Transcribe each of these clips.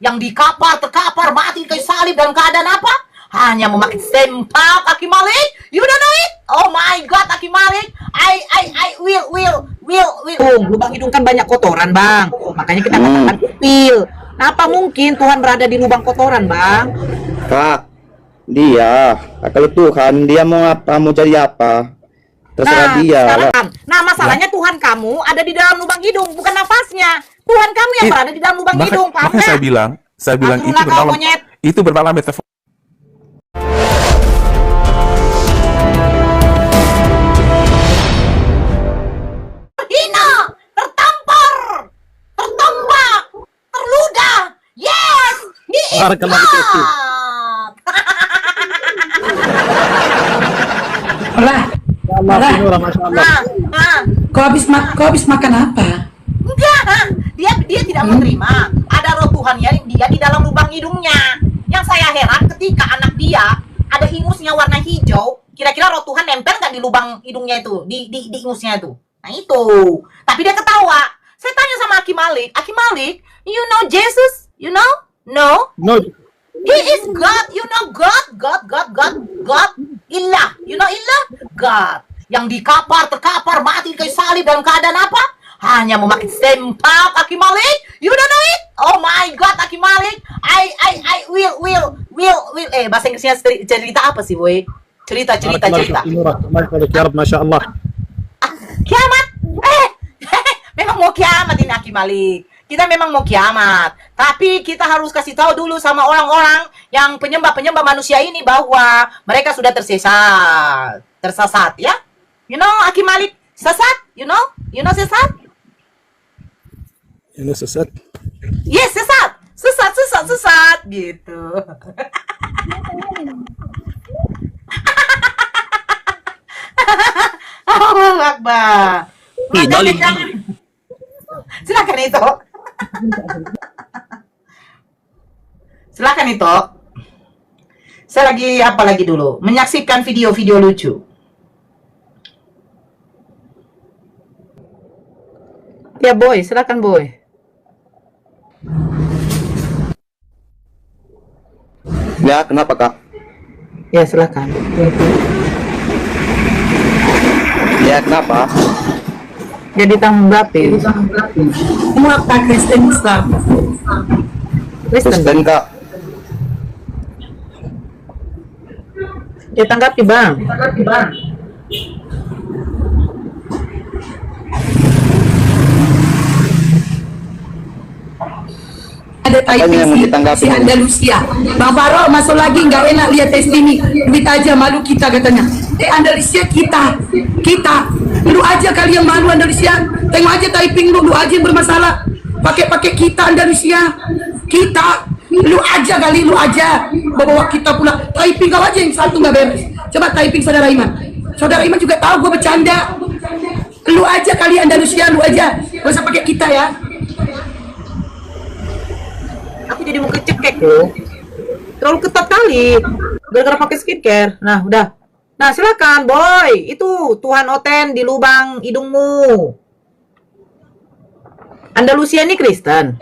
yang dikapar, terkapar, mati kayu salib dalam keadaan apa? Hanya memakai sempak, Aki Malik. You don't know it? Oh my God, Aki Malik. I will. Lubang hidung kan banyak kotoran, Bang. Makanya kita katakan upil. Nah, apa mungkin Tuhan berada di lubang kotoran, Bang? Kak, kalau Tuhan, dia mau apa, mau jadi apa, terserah dia. Nah, masalahnya Tuhan kamu ada di dalam lubang hidung, bukan nafasnya. Tuhan kamu yang berada di dalam lubang hidung, paham makanya saya bilang itu bermakna metafor. Hina, tertampar, tertombak, terludah. Yes, he is God. Kau habis makan apa? Enggak, dia tidak menerima. Ada roh Tuhan ya, dia di dalam lubang hidungnya. Yang saya heran ketika anak dia ada ingusnya warna hijau, kira-kira roh Tuhan nempel nggak di lubang hidungnya itu, di ingusnya itu. Nah itu. Tapi dia ketawa. Saya tanya sama Aki Malik, you know Jesus? You know? No. He is God, you know God. Ilah, you know Ilah? God. Yang dikapar, terkapar, mati kayu salib dalam keadaan apa? Hanya memakai sempak, Aki Malik. You don't know it? Oh my God, Aki Malik. I will. Bahasa Inggrisnya cerita apa sih, boy? Cerita. Masya Allah. Kiamat? Memang mau kiamat ini, Aki Malik. Kita memang mau kiamat. Tapi kita harus kasih tahu dulu sama orang-orang yang penyembah manusia ini bahwa mereka sudah tersesat, ya? You know, Aki Malik, sesat? You know sesat? Ini sesat. Yes, sesat gitu. Allahu Akbar. Silakan itu. Saya lagi dulu menyaksikan video-video lucu. Ya, boy, silakan, boy. Ya, kenapa, Kak? Ya, silakan. Ya, kenapa? Jadi tanggapi. Kamu apa Kristen Islam? Kristen, Kak. Ya, tanggapi, Bang. Ada typing si Andalusia. Bang Faro masuk lagi, nggak enak lihat tes ini. Duit aja, malu kita katanya. Andalusia kita. Lu aja kali yang malu Andalusia. Tengok aja typing lu aja yang bermasalah. Pakai kita Andalusia. Lu aja. Bawa kita pula. Typing kau aja yang satu nggak beres. Coba typing Saudara Iman. Saudara Iman juga tahu gue bercanda. Lu aja kali Andalusia, lu aja. Gak usah pakai kita ya. Aku jadi mau kecekek loh. Terlalu ketat kali. Gara-gara pakai skincare. Nah, udah. Nah, silakan, boy. Itu Tuhan Oten di lubang hidungmu. Andalusia ini Kristen.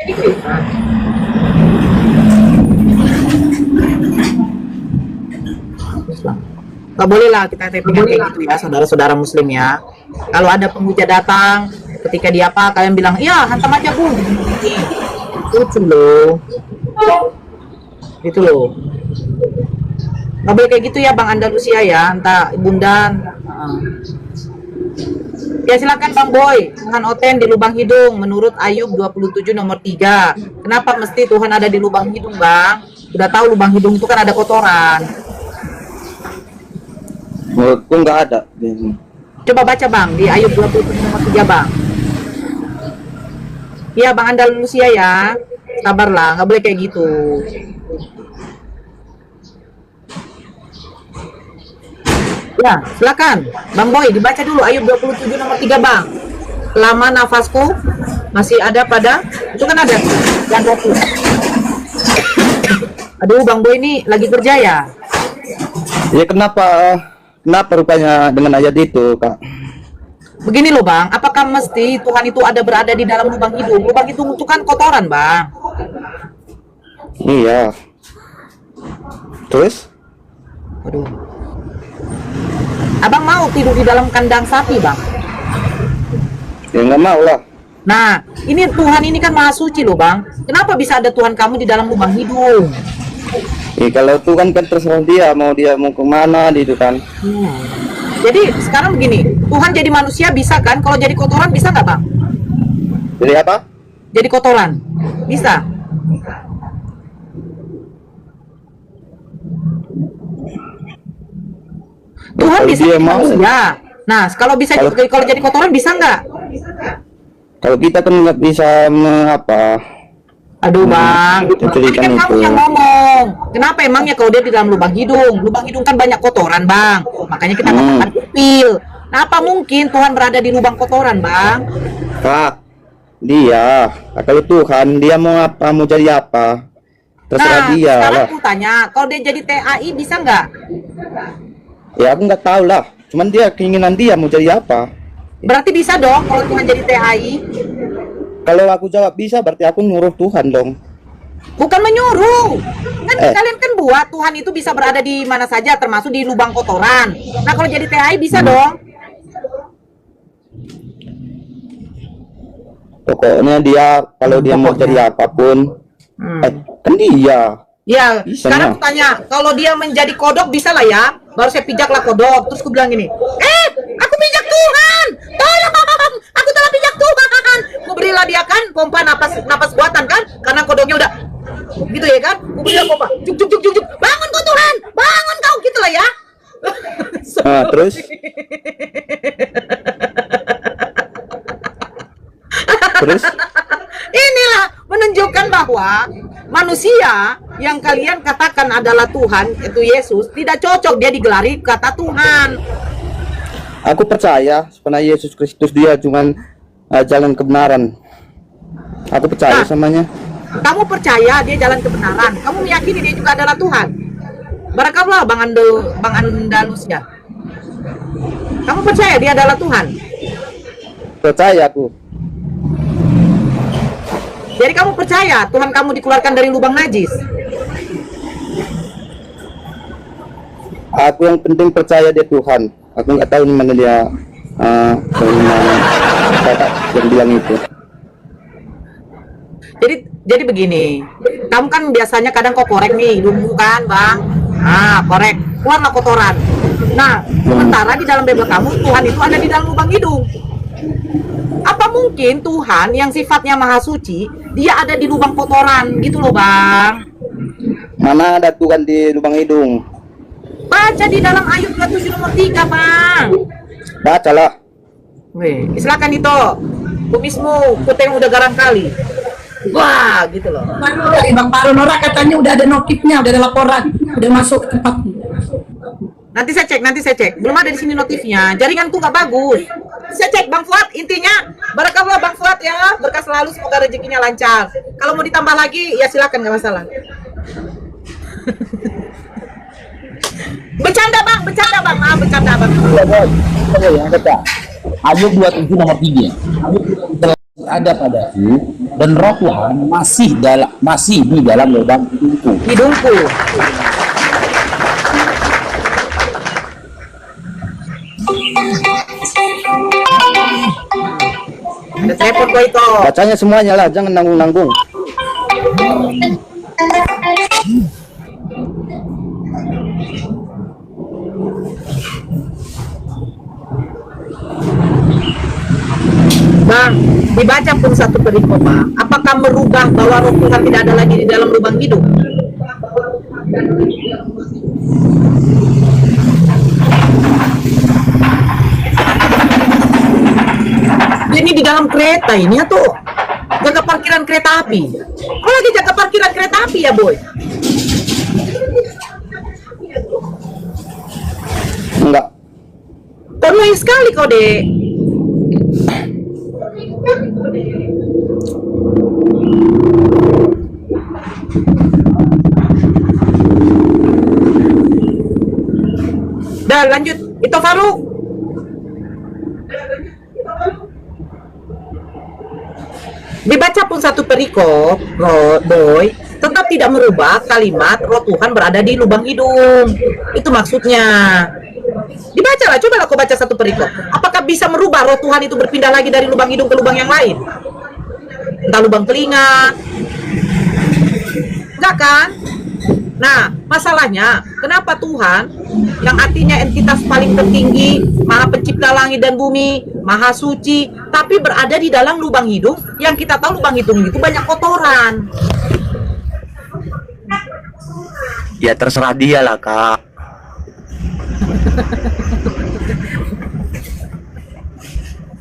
Gak boleh lah kita typing kayak gitu ya, saudara-saudara muslim ya. Kalau ada pemuja datang, ketika dia apa, kalian bilang, iya, hantam aja, Bu. Lucu loh. Gitu loh. Nggak boleh kayak gitu ya, Bang Andalusia ya, entah Bunda. Ya, silakan Bang Boy. Tuhan Oten di lubang hidung menurut Ayub 27 nomor 3. Kenapa mesti Tuhan ada di lubang hidung, Bang? Udah tahu lubang hidung itu kan ada kotoran. Menurutku nggak ada. Coba baca, Bang, di Ayub 27 nomor 3, Bang. Iya, Bang Andalusia ya. Sabarlah, nggak boleh kayak gitu. Ya, silakan. Bang Boy, dibaca dulu Ayub 27 nomor 3, Bang. Lama nafasku masih ada pada, itu kan ada yang satu. Aduh, Bang Boy ini lagi kerja ya? Ya, kenapa rupanya dengan ayat itu, Kak? Begini loh, Bang, apakah mesti Tuhan itu berada di dalam lubang hidung? Lubang hidung itu kan kotoran, Bang. Iya. Terus? Aduh. Abang mau tidur di dalam kandang sapi, Bang? Ya nggak mau lah. Nah, ini Tuhan ini kan maha suci loh, Bang. Kenapa bisa ada Tuhan kamu di dalam lubang hidung? Kalau Tuhan kan terserah dia mau kemana gitu kan. Jadi sekarang begini, Tuhan jadi manusia bisa kan? Kalau jadi kotoran bisa nggak, Bang? Jadi apa? Jadi kotoran, bisa. Tuhan Kalau bisa dia jadi mau. manusia. Nah, kalau bisa kalau jadi kotoran bisa nggak? Kalau kita kan nggak bisa Aduh, Bang, ini menceritakan kan kamu itu. yang ngomong. Kenapa emangnya kalau dia di dalam lubang hidung? Lubang hidung kan banyak kotoran, Bang. Makanya kita katakan upil. Nah, apa mungkin Tuhan berada di lubang kotoran, Bang? Kak, dia kalau Tuhan dia mau jadi apa, terserah Nah, dia sekarang lah. aku tanya, kalau dia jadi TAI bisa nggak? Ya aku nggak tahu lah, cuman dia keinginan dia mau jadi apa. Berarti bisa dong kalau Tuhan jadi TAI. Kalau aku jawab bisa, berarti aku nyuruh Tuhan dong. Bukan menyuruh. Kan kalian kan buat Tuhan itu bisa berada di mana saja, termasuk di lubang kotoran. Nah, kalau jadi TAI bisa dong. Pokoknya dia kalau dia mau jadi apapun, kan dia. Ya, Bisa, sekarang nah. aku tanya, kalau dia menjadi kodok bisa lah ya? Baru saya pijaklah kodok, terus aku bilang gini, aku pijak Tuhan, tolong, aku telah pijak Tuhan. Aku berilah dia kan pompa napas buatan kan, karena kodoknya udah gitu ya kan? Aku berilah pompa, juk, bangun kau Tuhan, bangun kau, gitu lah ya. Nah, terus terus Inilah menunjukkan bahwa manusia yang kalian katakan adalah Tuhan, itu Yesus, tidak cocok dia digelari kata Tuhan. aku percaya sebenarnya Yesus Kristus dia cuman jalan kebenaran. Aku percaya samanya. Kamu percaya dia jalan kebenaran, kamu meyakini dia juga adalah Tuhan. Barakallah Bang Andalus ya. Kamu percaya dia adalah Tuhan? Percaya aku. Jadi kamu percaya Tuhan kamu dikeluarkan dari lubang najis? Aku yang penting percaya dia Tuhan. Aku nggak tahu di mana dia yang bilang itu. Jadi begini, kamu kan biasanya kadang kok korek nih, hidungmu kan, Bang? Nah, korek, keluarlah kotoran. Nah, sementara di dalam bebek kamu, Tuhan itu ada di dalam lubang hidung. Apa mungkin Tuhan yang sifatnya maha suci, dia ada di lubang kotoran, gitu loh, Bang? Mana ada Tuhan di lubang hidung? Baca di dalam Ayub 27 nomor 3, Bang. Bacalah. Wih, silakan itu. Kumismu, kuteng udah garang kali. Wah, gitu loh. Dari Bang Paro Nora katanya udah ada notifnya, udah ada laporan, udah masuk ke tempat. Nanti saya cek. Belum ada di sini notifnya. Jaringanku nggak bagus. Saya cek Bang Fuad. Intinya, barakallah Bang Fuad ya. Berkah selalu, semoga rezekinya lancar. Kalau mau ditambah lagi, ya silakan, nggak masalah. Bercanda Bang. Maaf, bercanda Bang. Ayub 27 nomor 3. Ayub telah ada padaku dan roh Tuhan masih di dalam lubang Hidungku. Ada telepon kok itu. Bacanya semuanya lah, jangan nanggung-nanggung. Bang, dibaca pun satu perikop, Pak. Apakah merubah bahwa roh Tuhan tidak ada lagi di dalam lubang hidung? Ini di dalam kereta ini ya tuh. Jaga parkiran kereta api. Kok lagi jaga parkiran kereta api ya, Boy? Enggak. Annoying sekali kau, Dek. Dah lanjut, itu Faruk. Dibaca pun satu perikop, Boy, tetap tidak merubah kalimat roh Tuhan berada di lubang hidung. Itu maksudnya. Dibacalah, coba kau baca satu perikop. Apakah bisa merubah roh Tuhan itu berpindah lagi dari lubang hidung ke lubang yang lain? Entah lubang telinga. Enggak kan? Nah, masalahnya, kenapa Tuhan yang artinya entitas paling tertinggi, Maha Pencipta langit dan bumi, Maha Suci, tapi berada di dalam lubang hidung, yang kita tahu lubang hidung itu banyak kotoran. Ya terserah dia lah, Kak.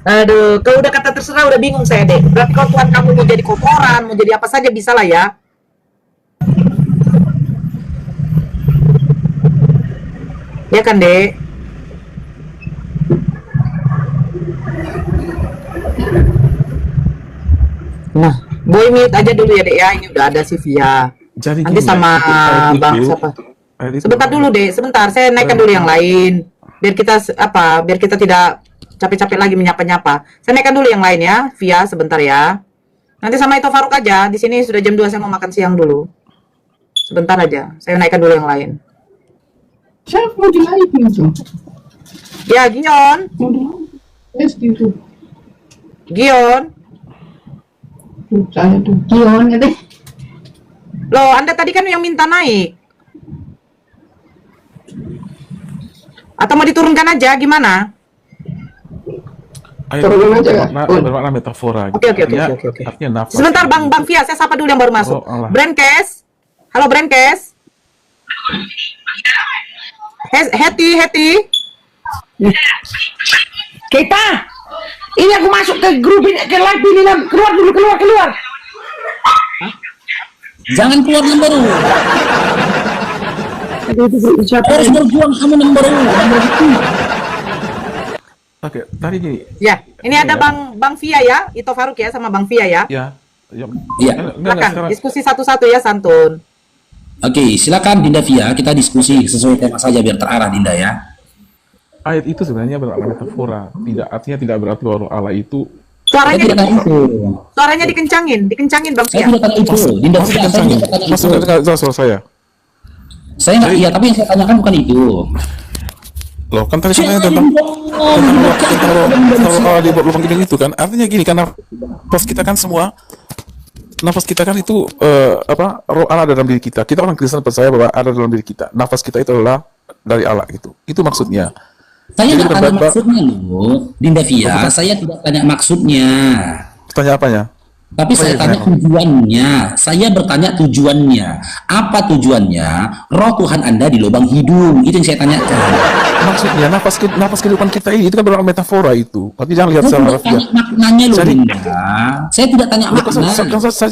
Aduh, kalau udah kata terserah udah bingung saya deh. Berarti kalau Tuhan kamu mau jadi kotoran, mau jadi apa saja bisa lah ya. Ya kan, Dek? Nah, boy mute aja dulu ya, Dek ya. Ini udah ada si Via. Jadi Nanti gini, sama ayat Bang itu- siapa? ayat itu- Sebentar dulu, Dek. Sebentar, saya naikkan dulu yang lain. Biar kita biar kita tidak capek-capek lagi menyapa-nyapa. Saya naikkan dulu yang lain ya, Via sebentar ya. Nanti sama itu Faruk aja. Di sini sudah jam 2 saya mau makan siang dulu. Sebentar aja. Saya naikkan dulu yang lain. Siapa mau dinaikin itu? Ya, Gion. Mau dinaikin itu. Gion. Saya tuh. Kion ya deh. Loh, Anda tadi kan yang minta naik. Atau mau diturunkan aja, gimana? ayat Turun aja, Kak. bermakna metafora. Oke. Artinya nafas. Sebentar, Bang Via, saya sapa dulu yang baru masuk. Oh, alah. Brandcast. Halo, Brandcast. Heti. Kita. Ini aku masuk ke grup ini, ke live ini, Nam. Keluar dulu, keluar. Jangan keluar nomor. Harus berjuang kamu nomor itu. Oke, tadi gini. Ya, ini ada Bang Via ya, Ito Faruk ya, sama Bang Via ya. Ya. Iya. Silakan, sekarang. diskusi satu-satu ya, santun. Oke, silakan Dinda Via, kita diskusi sesuai tema saja biar terarah Dinda ya. Ayat itu sebenarnya bermakna metafora. Artinya tidak berarti bahwa roh Allah itu. Saya tidak tanya itu. Suaranya dikencangin Bang Saya Via. tidak tanya itu. Dinda Masih Via, saya kencang. tidak tanya Masih itu. dengar suara saya. Saya nggak, iya, tapi yang saya tanyakan bukan itu. Loh, kan tadi saya tentang roh di lubang hidung itu kan. Artinya gini, karena nafas kita kan itu roh Allah ada dalam diri kita. Kita orang Kristen percaya bahwa ada dalam diri kita. Nafas kita itu adalah dari Allah gitu. Itu maksudnya. Saya Jadi nggak tanya berba- maksudnya loh, Dinda Via. Saya tidak tanya maksudnya. Tanya apanya? Tapi saya tanya tujuannya. Saya bertanya tujuannya. Apa tujuannya? Roh Tuhan Anda di lubang hidung. Itu yang saya tanyakan. Maksudnya nafas kehidupan kita ini itu kan bermakna metafora itu. Tapi jangan lihat Saya secara tidak harfiah. tanya maknanya loh, Jadi- Dinda. Saya tidak tanya Loh, kan makna. saya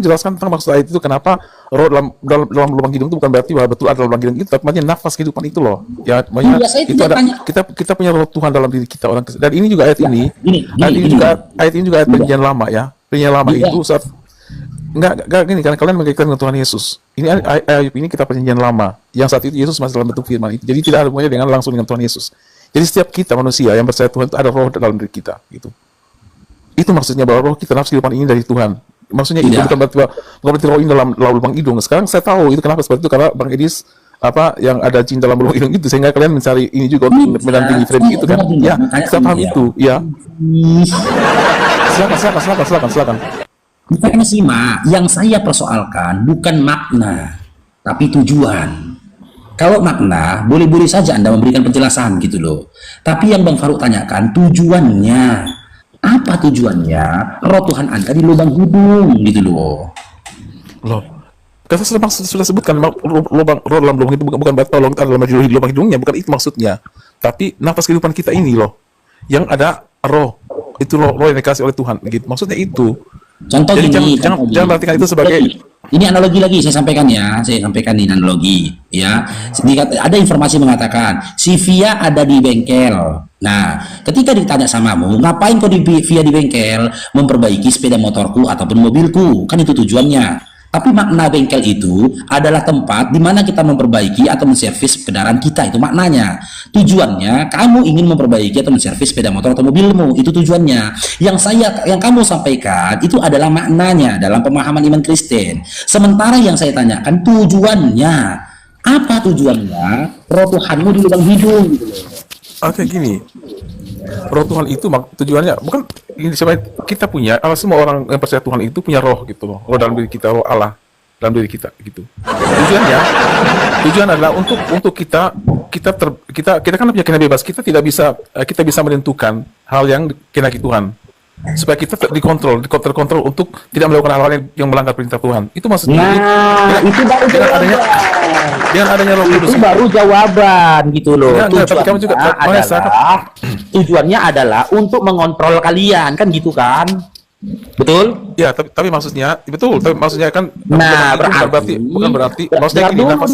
jelaskan tentang maksud ayat itu kenapa roh dalam lubang hidung itu bukan berarti bahwa betul ada lubang hidung itu, tapi maknanya nafas kehidupan itu loh. Ya, makanya Iya, saya itu tidak ada tanya. kita punya roh Tuhan dalam diri kita orang Kristen. Dan ini juga ayat ini. Ayat ini juga ayat perjanjian lama ya. Perjanjian lama Iya. itu saat enggak gini karena kalian mengaitkan dengan Tuhan Yesus. Ini ayat ini kita perjanjian lama yang saat itu Yesus masih dalam bentuk firman itu. Jadi tidak ada hubungannya dengan langsung dengan Tuhan Yesus. Jadi setiap kita manusia yang percaya Tuhan itu ada roh dalam diri kita gitu. Itu maksudnya bahwa roh kita nafsu kehidupan ini dari Tuhan. Maksudnya itu Tidak. bukan berarti roh ini dalam lubang hidung. Sekarang saya tahu itu kenapa seperti itu, karena Bang Edis yang ada jin dalam lubang hidung itu, sehingga kalian mencari ini juga untuk mendampingi Freddy itu kan. Ya, saya paham itu. Ya. Silakan. Bukan simak, yang saya persoalkan bukan makna, tapi tujuan. Kalau makna, boleh-boleh saja Anda memberikan penjelasan gitu loh. Tapi yang Bang Faruk tanyakan, tujuannya. Apa tujuannya? Roh Tuhan Anda di lubang hidung gitu loh. Loh. Kan saya sudah sebutkan roh dalam lubang hidung bukan berarti tolong ada dalam lubang hidungnya, bukan itu maksudnya. Tapi nafas kehidupan kita ini loh, yang ada roh, itu roh yang dikasih oleh Tuhan gitu. Maksudnya itu. Contoh Jadi gini, jangan perhatikan itu sebagai ini analogi lagi saya sampaikan ya, ini analogi ya. Ada informasi mengatakan si Via ada di bengkel. Nah, ketika ditanya samamu, ngapain kau Via di bengkel? Memperbaiki sepeda motorku ataupun mobilku, kan itu tujuannya. Tapi makna bengkel itu adalah tempat di mana kita memperbaiki atau menservis kendaraan kita, itu maknanya. Tujuannya kamu ingin memperbaiki atau menservis sepeda motor atau mobilmu, itu tujuannya. Yang kamu sampaikan itu adalah maknanya dalam pemahaman iman Kristen. Sementara yang saya tanyakan tujuannya. Apa tujuannya? Roh Tuhanmu di lubang hidung gitu loh. Oke, gini. Roh Tuhan itu tujuannya bukan ini, kita punya, semua orang yang percaya Tuhan itu punya roh gitu loh. Roh dalam diri kita, roh Allah dalam diri kita gitu. Tujuan adalah untuk kita kan punya kehendak bebas. Kita bisa menentukan hal yang kehendaki Tuhan. Supaya kita terkontrol untuk tidak melakukan hal-hal yang melanggar perintah Tuhan. Itu maksudnya. Nah, itu baru dengan adanya Roh Kudus. itu baru jawaban gitu loh. Tapi kamu juga Tujuannya adalah untuk mengontrol kalian, kan gitu kan? Betul? Ya, tapi maksudnya betul. Tapi maksudnya kan Nah, bukan berarti maksudnya gini, nafas.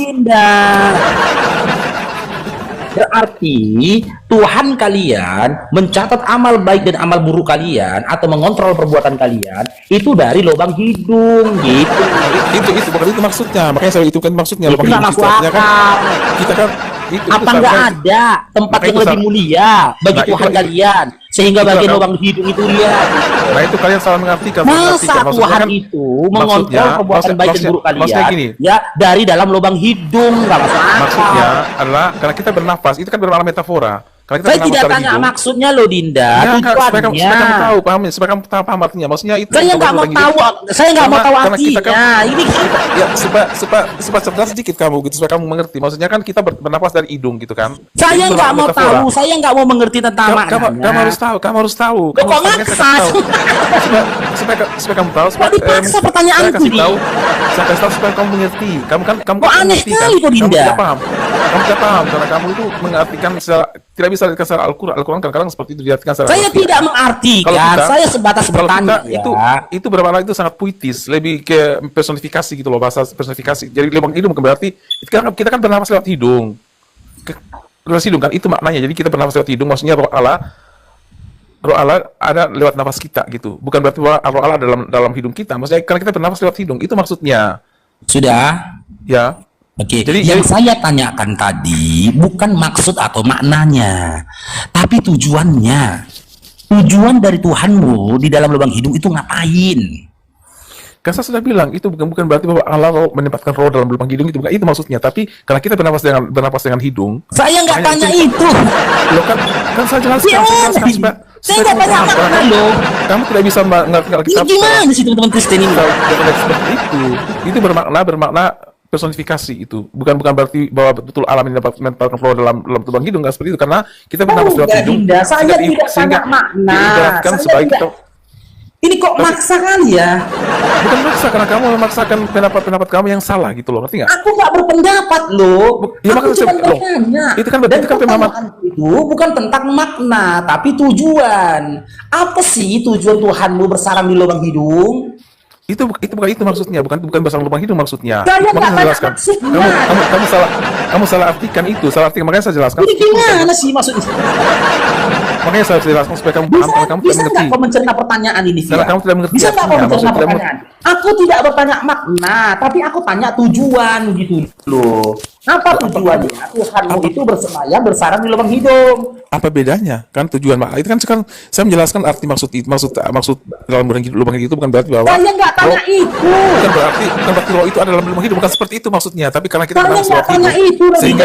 Berarti Tuhan kalian mencatat amal baik dan amal buruk kalian atau mengontrol perbuatan kalian itu dari lubang hidung gitu. Itu bukan itu maksudnya. Makanya saya itu kan maksudnya Itu lubang nggak hidung masuk kita. akal. Kita kan itu Apa nggak ada tempat Makanya yang itu lebih mulia bagi Nah, Tuhan itu- kalian sehingga itu bagian kan- lubang hidung itu lihat? Nah, itu kalian salah mengartikan. Masa Maksudnya Tuhan kan- itu mengontrol perbuatan maksudnya- baik dan buruk maksudnya kalian gini. ya dari dalam lubang hidung, nggak masuk akal. Maksudnya adalah karena kita bernafas, itu kan bermakna metafora. Karena kita Saya bernafas tidak dari tanya hidung. maksudnya loh Dinda, Ya, supaya kamu tujuannya. tahu, supaya kamu paham artinya. Maksudnya itu. Saya nggak mau tahu, saya nggak mau tahu Karena kita artinya. kan- Ini Ya, supaya cerdas sedikit kamu gitu, supaya kamu mengerti. Maksudnya kan kita bernafas dari hidung gitu kan. saya Itu nggak bermakna mau metafora. tahu, saya nggak mau mengerti tentang maknanya. Kamu harus tahu. Kok Kamu harus maksa? supaya kamu tahu. Kok dipaksa pertanyaanku Saya kasih nih? tahu. Saya kasih tahu supaya kamu mengerti. Kamu Kok aneh mengerti, kan? sekali kok, Kamu Dinda? tidak paham. Kamu tidak paham karena kamu itu mengartikan tidak bisa diartikan secara Al-Quran. Al-Quran kadang-kadang seperti itu diartikan secara Saya harfiah. tidak mengartikan, saya sebatas kalau bertanya kita, ya. itu bermakna itu sangat puitis, lebih ke personifikasi gitu loh, bahasa personifikasi. Jadi lubang hidung bukan berarti kita kan bernafas lewat hidung. Lewat hidung kan itu maknanya. Jadi kita bernafas lewat hidung, maksudnya roh Allah ada lewat nafas kita gitu. Bukan berarti bahwa roh Allah dalam hidung kita. Maksudnya karena kita bernafas lewat hidung, itu maksudnya. Sudah? Ya. Oke, Jadi- yang saya tanyakan tadi bukan maksud atau maknanya, tapi tujuannya. Tujuan dari Tuhanmu di dalam lubang hidung itu ngapain? Kan saya sudah bilang itu bukan berarti bahwa Allah menempatkan roh dalam lubang hidung, itu bukan itu maksudnya. Tapi karena kita bernafas dengan hidung, Saya nggak makanya tanya itu. Loh kan saya jelaskan supaya Saya nggak tanya kamu paham. makna loh. Kamu tidak bisa mengerti Ini gimana sih teman-teman Kristen ini? Kalau seperti itu bermakna personifikasi itu bukan berarti bahwa betul alam ini dapat menempatkan roh dalam lubang hidung, nggak seperti itu, karena kita bernafas lewat enggak, hidung. Dinda. Saya tidak sehingga tanya makna. diibaratkan Saya sebagai tidak- Ini kok maksa kali ya? bukan maksa, karena kamu memaksakan pendapat kamu yang salah gitu loh, ngerti nggak? Aku nggak berpendapat loh. Ya, Aku makanya cuma saya- loh, bertanya. itu kan Dan pemahaman. pertanyaanku itu bukan tentang makna, tapi tujuan. Apa sih tujuan Tuhanmu bersarang di lubang hidung? Itu bukan itu maksudnya, bukan bersama lubang hidung maksudnya. Saya nggak Makanya saya tanya jelaskan. maksudnya. Kamu salah artikan itu, makanya saya jelaskan. Ini gimana sih maksudnya? Makanya saya jelaskan supaya kamu paham, karena kamu tidak Bisa mengerti. nggak kau mencerna pertanyaan ini, Karena Via? kamu tidak mengerti Bisa nggak kau artinya, mencerna maksudnya tidak pertanyaan? Aku tidak bertanya makna, tapi aku tanya tujuan gitu loh. Apa tujuannya? Tuhanmu itu bersemayam bersarang di lubang hidung. Apa bedanya? Kan tujuan makna itu kan sekarang saya menjelaskan arti maksud dalam lubang hidung itu bukan berarti bahwa Saya nggak tanya roh- itu. bukan berarti roh itu ada dalam lubang hidung, bukan seperti itu maksudnya. Tapi karena kita Saya bernafas nggak lewat tanya hidung, itu. sehingga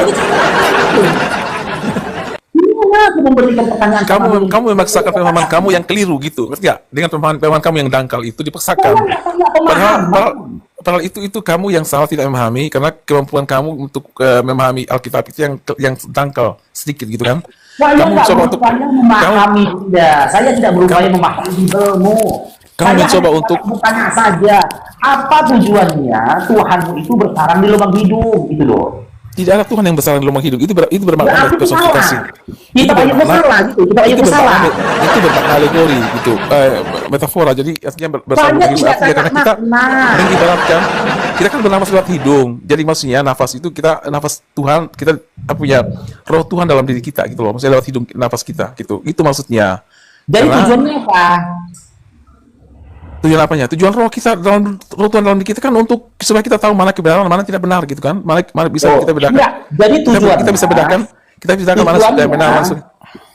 Gimana aku memberikan pertanyaan sama kamu memaksakan pemahaman kamu yang keliru gitu, ngerti nggak? Dengan pemahaman kamu yang dangkal itu Saya dipaksakan. nggak tanya pemahaman. Padahal itu kamu yang salah, tidak memahami, karena kemampuan kamu untuk memahami Alkitab itu yang dangkal sedikit gitu kan. Saya Kamu nggak coba untuk berupaya memahami, tidak. Saya tidak berupaya memahami ilmu. Kamu Saya mencoba hanya untuk- bertanya saja, apa tujuannya Tuhanmu itu bersarang di lubang hidung, gitu loh. tidak ada Tuhan yang bersarang di lubang hidung, itu bermakna Berarti personifikasi. salah. Kita banyak salah gitu, kita banyak salah. Itu bermakna alegori gitu, metafora. Jadi artinya bersarang di Saya hidung tidak artinya karena tanya kita makna. mengibaratkan kita kan bernafas lewat hidung. Jadi maksudnya nafas itu nafas Tuhan, kita punya roh Tuhan dalam diri kita gitu loh. Maksudnya lewat hidung nafas kita gitu. Itu maksudnya. Jadi Karena tujuannya apa? Tujuan apanya? Tujuan roh kita roh Tuhan dalam diri kita kan untuk supaya kita tahu mana kebenaran, mana tidak benar gitu kan? Mana bisa kita bedakan. Enggak. Jadi tujuannya Kita bisa bedakan mana sudah benar, mana sudah.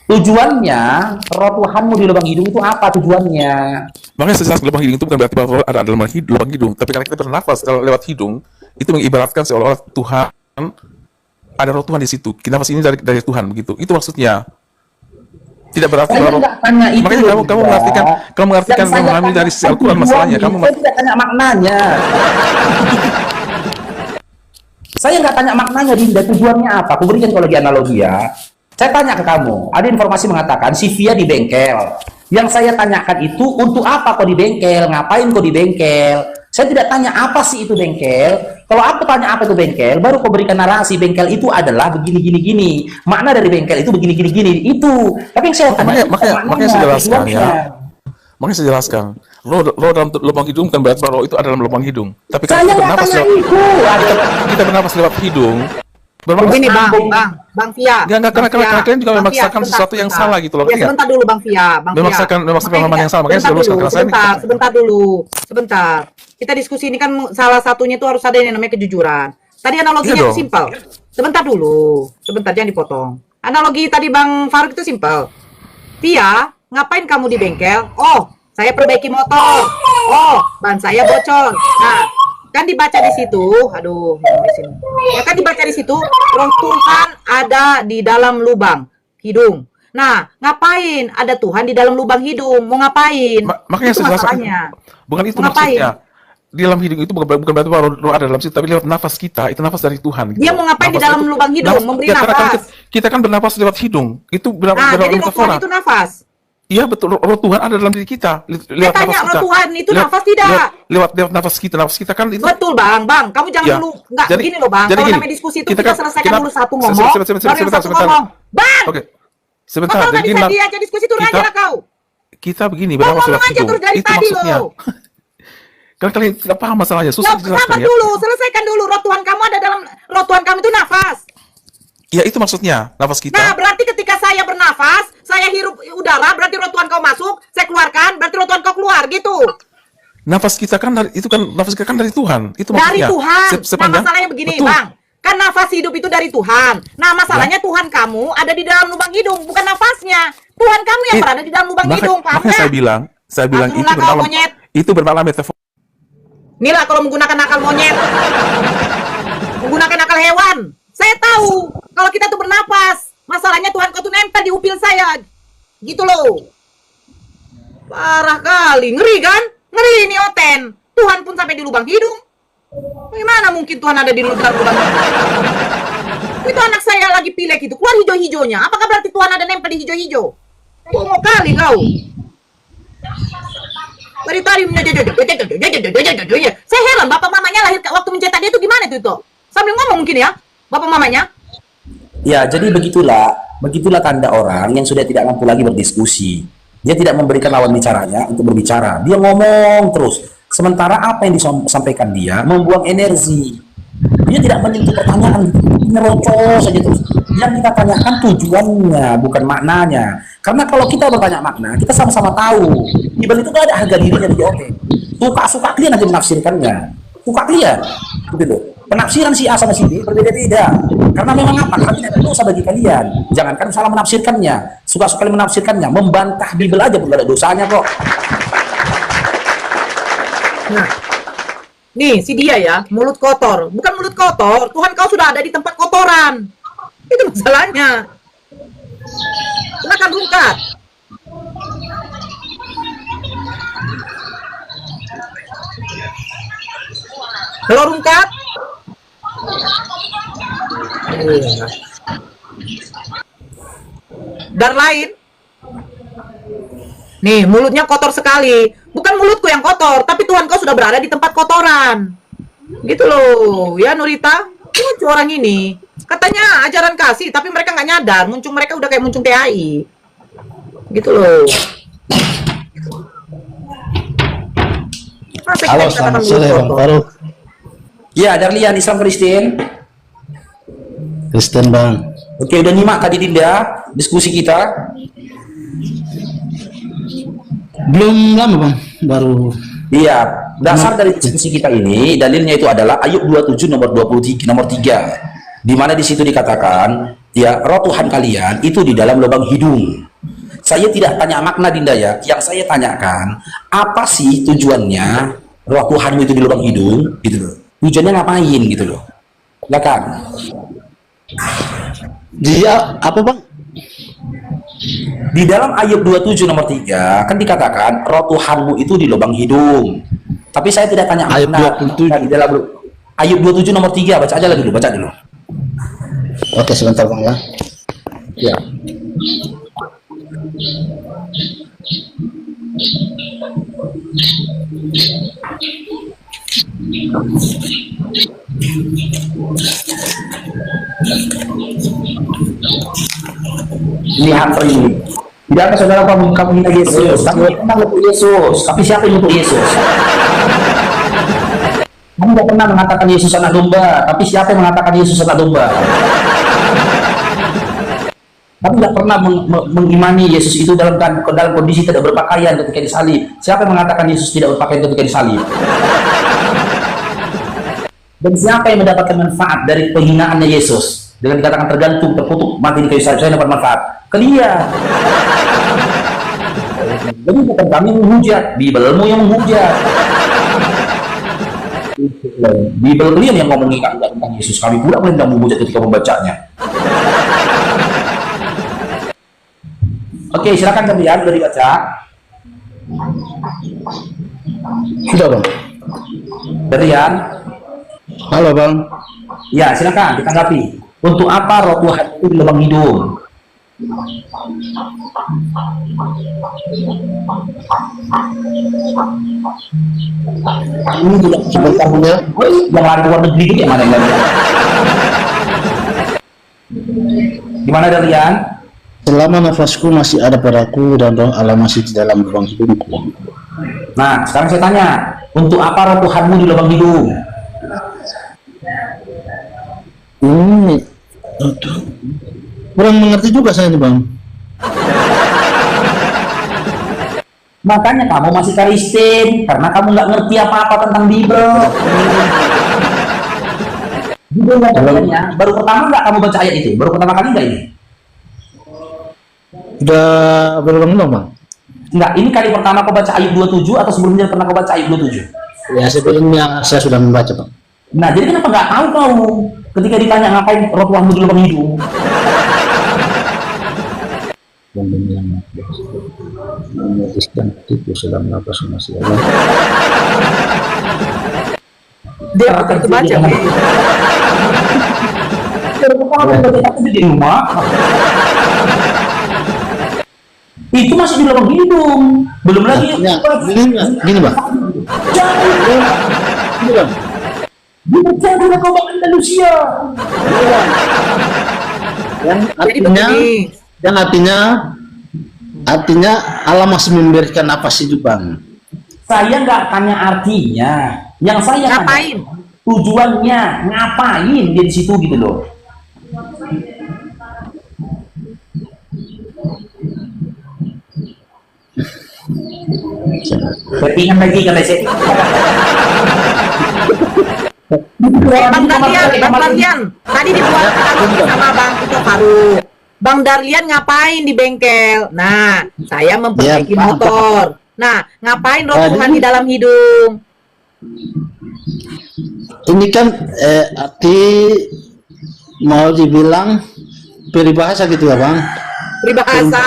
Tujuannya roh Tuhanmu di lubang hidung itu apa tujuannya? Makanya sejelas lubang hidung itu bukan berarti bahwa ada lubang hidung, tapi karena kita bernafas lewat hidung, itu mengibaratkan seolah-olah Tuhan ada roh Tuhan di situ. Nafas ini dari Tuhan begitu. Itu maksudnya. Tidak berarti Saya bahwa nggak tanya itu. makanya kamu mengartikan memahami dari sisi Al-Quran masalahnya. Saya tidak tanya maknanya. Saya nggak tanya maknanya, Dinda. Tujuannya apa? Aku berikan kalau lagi analogi ya. Saya tanya ke kamu, ada informasi mengatakan si Via di bengkel. Yang saya tanyakan itu untuk apa kok di bengkel? Ngapain kok di bengkel? Saya tidak tanya apa sih itu bengkel. Kalau aku tanya apa itu bengkel, baru kau berikan narasi bengkel itu adalah begini. Makna dari bengkel itu begini. Itu. Tapi yang saya tanya makanya saya jelaskan ya. Makanya saya jelaskan. Roh dalam lubang hidung bukan berarti roh itu ada dalam lubang hidung. Tapi kalau kita bernapas kita bernapas lewat hidung. Begini Bang Via. Karena kalian juga memaksakan sesuatu yang salah gitu loh. Ya, sebentar dulu Bang Via. Memaksakan pemahaman yang salah. Makanya saya luruskan. Sebentar. Kita diskusi ini kan salah satunya itu harus ada yang namanya kejujuran. Tadi analoginya itu simpel. Sebentar jangan dipotong. Analogi tadi Bang Faruk itu simpel. Via, ngapain kamu di bengkel? Oh, saya perbaiki motor. Oh, ban saya bocor. Nah, kan dibaca di situ, ya kan dibaca di situ, roh Tuhan ada di dalam lubang hidung. Nah, ngapain ada Tuhan di dalam lubang hidung? Mau ngapain? Makanya itu masalahnya. Bukan itu maksudnya. Di dalam hidung itu bukan berarti bahwa roh ada dalam situ, tapi lewat nafas kita, itu nafas dari Tuhan. Dia mau ngapain di dalam lubang hidung? Memberi nafas. Kita kan bernapas lewat hidung. Itu jadi roh Tuhan itu nafas. Iya betul, roh Tuhan ada dalam diri kita. Lewat nafas kita. Roh Tuhan itu nafas tidak? Lewat nafas kita kan itu. Betul Bang. Kamu jangan dulu nggak begini loh Bang. Kalau namanya diskusi itu kita selesaikan dulu satu ngomong. Sebentar. Bang. Oke. Sebentar. Jadi tadi aja diskusi turun aja lah kau. Kita begini bernapas lewat hidung. Itu maksudnya. Kan kalian tidak paham masalahnya. Susah dijelaskan ya. Selesaikan dulu. Roh Tuhan kamu ada dalam roh Tuhan kamu itu nafas. Ya itu maksudnya nafas kita. Nah berarti ketika saya bernafas, saya hirup udara, berarti roh Tuhan kau masuk, saya keluarkan, berarti roh Tuhan kau keluar, gitu. Nafas kita kan nafas kita kan dari Tuhan. Itu maksudnya. Dari Tuhan. Nah masalahnya begini, betul. Bang. Kan nafas hidup itu dari Tuhan. Nah masalahnya ya. Tuhan kamu ada di dalam lubang hidung, bukan nafasnya. Tuhan kamu yang berada di dalam lubang hidung, paham ya? Saya bilang itu bermakna metafor. Inilah kalau menggunakan akal monyet, menggunakan akal hewan. Saya tahu kalau kita tuh bernapas, masalahnya Tuhan kau tuh nempel di upil saya, gitu loh. Parah kali, ngeri kan? Ngeri ini Oten. Tuhan pun sampai di lubang hidung. Bagaimana mungkin Tuhan ada di lubang hidung? Itu anak saya lagi pilek itu, keluar hijau-hijaunya. Apakah berarti Tuhan ada nempel di hijau-hijau? Bohong kali kau. Dari tadi saya heran bapak mamanya lahir waktu mencetak dia itu gimana itu? Sambil ngomong mungkin ya. Bapak mamanya? Ya, jadi begitulah tanda orang yang sudah tidak mampu lagi berdiskusi. Dia tidak memberikan lawan bicaranya untuk berbicara. Dia ngomong terus. Sementara apa yang disampaikan dia membuang energi. Dia tidak menyentuh pertanyaan, nyerocos saja terus. Yang kita tanyakan tujuannya, bukan maknanya. Karena kalau kita bertanya makna, kita sama-sama tahu. Di balik itu ada harga dirinya di OT. Suka kalian aja menafsirkannya. Suka kalian, begitu. Penafsiran si A sama si B berbeda-beda. Karena memang apa? Karena tidak dosa bagi kalian. Jangankan salah menafsirkannya, suka-suka kalian menafsirkannya, membantah Bible aja pun ada dosanya kok. Nah, nih si dia ya, mulut kotor. Bukan mulut kotor, Tuhan kau sudah ada di tempat kotoran. Itu masalahnya. Silakan Rungkat. Halo Rungkat. Dan lain. Nih, mulutnya kotor sekali. Bukan mulutku yang kotor, tapi Tuhan kau sudah berada di tempat kotoran. Gitu loh, ya Nurita. Lucu orang ini. Katanya ajaran kasih, tapi mereka nggak nyadar. Muncung mereka udah kayak muncung TAI. Gitu loh. Halo, selamat sore Bang Faruk. Ya, Darlian, Islam Kristen. Kristen Bang. Oke, udah nyimak tadi Dinda diskusi kita? Belum lama Bang, baru Iya, dasar dari diskusi kita ini, dalilnya itu adalah Ayub 27 nomor 23, nomor 3. Di mana di situ dikatakan, ya, roh Tuhan kalian itu di dalam lubang hidung. Saya tidak tanya makna Dinda ya, yang saya tanyakan, apa sih tujuannya roh Tuhanmu itu di lubang hidung, gitu loh. Tujuannya ngapain gitu loh. Silakan. Dia apa bang? Di dalam Ayub 27 nomor 3 kan dikatakan roh Tuhanmu itu di lubang hidung. Tapi saya tidak tanya Ayub makna 27. di dalam Ayub 27 nomor 3, baca aja lah dulu, baca dulu. Oke sebentar bang ya. Ya. Lihat ini. Tidak ada saudara kamu hina Yesus. Kamu pernah untuk Yesus. Tapi siapa yang untuk Yesus? Kamu tidak pernah mengatakan Yesus anak domba. Tapi siapa yang mengatakan Yesus anak domba? Kamu tidak pernah mengimani Yesus itu dalam kondisi tidak berpakaian ketika disalib. Siapa yang mengatakan Yesus tidak berpakaian ketika disalib? Dan siapa yang mendapatkan manfaat dari penghinaannya Yesus? Dengan dikatakan tergantung, terkutuk, mati di kayu salib, saya dapat manfaat. Ke dia. Jadi bukan kami yang menghujat, Bibelmu yang menghujat. Bibel kalian yang ngomongin tentang Yesus, kami pula yang menghujat ketika membacanya. Oke, silakan kalian sudah dibaca. Sudah bang. Berian. Halo bang. Ya, silakan ditanggapi. Untuk apa roh Tuhan itu di lubang hidung? Ini juga sebentar ya. Yang lari luar negeri itu yang mana yang gimana Dalian? Selama nafasku masih ada padaku dan roh Allah masih di dalam lubang hidungku. Nah, sekarang saya tanya, untuk apa roh Tuhanmu di lubang hidung? Ini aduh, kurang mengerti juga saya ini bang. Makanya kamu masih Kristen karena kamu nggak ngerti apa-apa tentang Bible. Bible nggak bacanya. Baru pertama nggak kamu baca ayat itu? Baru pertama kali nggak ini? Udah berulang-ulang bang. Nggak, ini kali pertama kau baca ayat 27 atau sebelumnya pernah kau baca ayat 27? Ya sebelumnya saya sudah membaca bang. Nah, jadi kenapa nggak tahu kau ketika ditanya ngapain roh Tuhanmu di lubang hidung? Dan yang memutuskan itu sedang nafas masih ada. Dia bukan kebaca. Di rumah itu masih di lubang hidung, belum lagi Ya, gini bang. Gini bang. dibaca dengan kau Andalusia. Yang artinya Allah masih memberikan nafas hidup bang. Saya nggak tanya artinya, yang saya Ngapain? tanya tujuannya, ngapain dia di situ gitu loh. Bertingan lagi kata saya. Bang Darlian, tadi dibuat analogi sama Bang itu Faruk. Bang Darlian ngapain di bengkel? Nah, saya memperbaiki Ya, motor. Nah, ngapain roh Tuhan di dalam hidung? Ini kan arti mau dibilang peribahasa gitu ya bang. Peribahasa.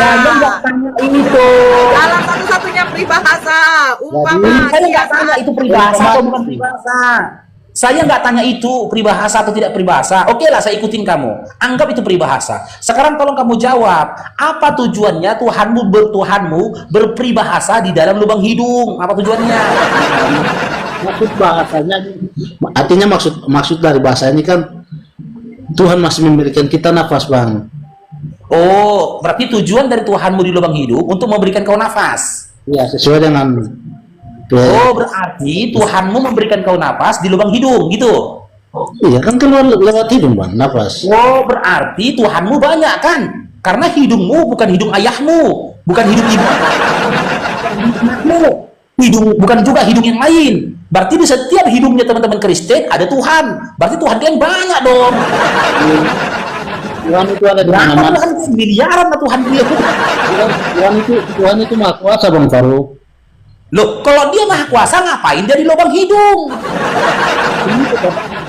Ini tuh. Dalam satu-satunya peribahasa. Umpama Saya nggak tanya itu peribahasa atau bukan peribahasa. Saya nggak tanya itu peribahasa atau tidak peribahasa. Oke lah, saya ikutin kamu. Anggap itu peribahasa. Sekarang tolong kamu jawab. Apa tujuannya Tuhanmu berperibahasa di dalam lubang hidung? Apa tujuannya? Maksud bahasanya, artinya maksud dari bahasa ini kan Tuhan masih memberikan kita nafas bang. Oh, berarti tujuan dari Tuhanmu di lubang hidung untuk memberikan kau nafas. Ya sesuai dengan. Oh, berarti Tuhanmu memberikan kau nafas di lubang hidung, gitu. Iya kan keluar lewat hidung bang, nafas. Oh, berarti Tuhanmu banyak kan? Karena hidungmu bukan hidung ayahmu, bukan hidung ibu, bukan hidung anakmu. hidung, bukan juga hidung yang lain. Berarti di setiap hidungnya teman-teman Kristen ada Tuhan. Berarti Tuhan kalian banyak dong. Tuhan itu ada di Berapa mana-mana. Tuhan? Miliaran lah Tuhan dia. Tuhan itu maha kuasa Bang Farouk. Loh, kalau dia maha kuasa ngapain dia di lubang hidung?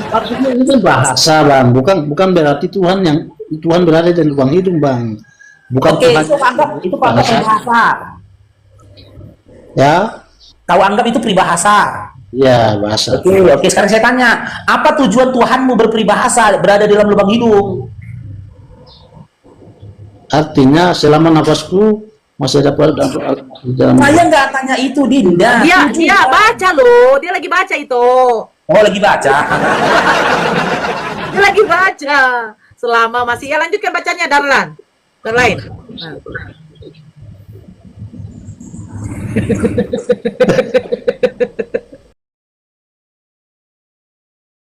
Maksudnya ini kan bahasa Bang, bukan berarti Tuhan berada di lubang hidung Bang. Bukan Oke, Tuhan. itu anggap peribahasa. Ya, Kau anggap itu peribahasa. ya bahasa. Oke, sekarang saya tanya, apa tujuan Tuhanmu berperibahasa berada di dalam lubang hidung? Artinya selama nafasku masih ada di dalam. Saya nggak tanya itu, Dinda. Dia baca loh, dia lagi baca itu. Oh, lagi baca. Dia lagi baca. Selama masih ya lanjutkan bacanya Darlan. Darlain. Nah.